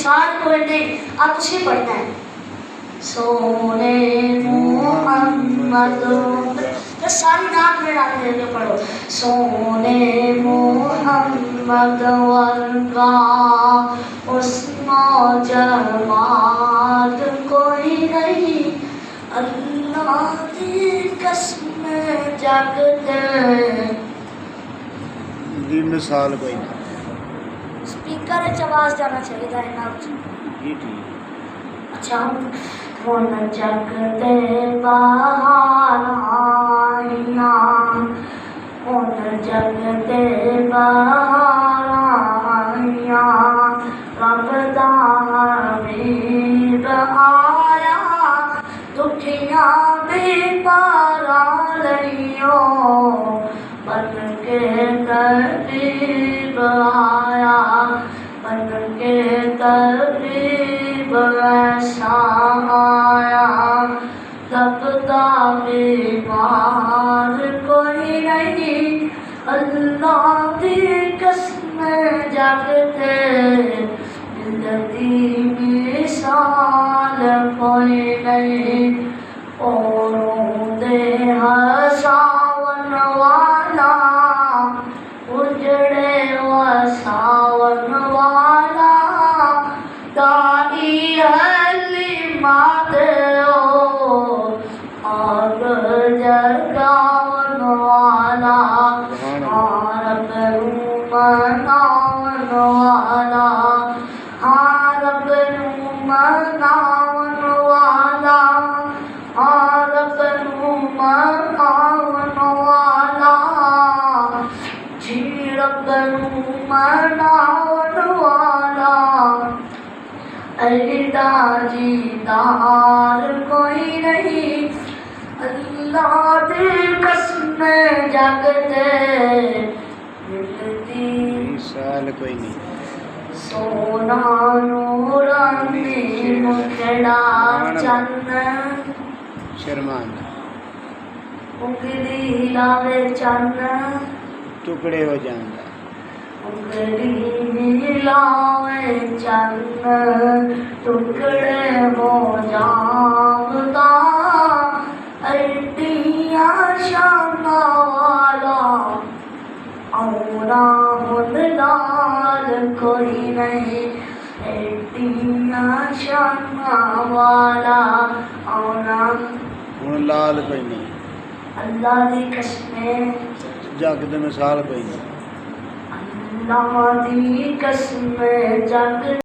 मिसाल कोई नहीं, आप उसे पढ़ना है। सोने मोहम्मद, तो सारी नाम में डाल देके पढ़ो। सोने मोहम्मद वर्गा उस्मा जमाल कोई नहीं, अल्लाह की कसम जगते। दी मिसाल कोई नहीं। स्पीकर आवाज जाना चाहिए ना। जी ठीक। अच्छा, हुन जगते बाहर आइया, हुन जगते बाहर आइया, रब दा हबीब आया, दुखियां भी पारा लइयो, बन के तकरीब आया, बन के तकरीब ऐसा आया, लगता बीमार कोई नहीं, अल्लाह की कसम जगते, जिंदगी मिसाल कोई नहीं। औरों दे हसावन वाला, उजड़े वसावन वाला, दाई हलीमा देओ, आग जगावन वाला, रब नूं मनावन वाला, रब नूं मनावन वाला, रब नूं मनावन वाला, जी रब नूं मनावन वाला, ऐदा दीदार कोई नहीं, अल्लाह दी कसम जगते, मिलती मिसाल कोई नहीं। सोना नूरानी मुखड़ा चन्न, शर्मान उंगली लावे चन्न, टुकड़े हो जाएंगे। उंगली लावे चन्न, टुकड़े हो जावता, ऐडिया शाना वाला, औरा हुन लाल कोई नहीं, ऐडिया शाना वाला, औरा हुन लाल कोई नहीं। अल्लाह दी कसम जगते मिसाल कोई नहीं। अल्लाह दी कसम जग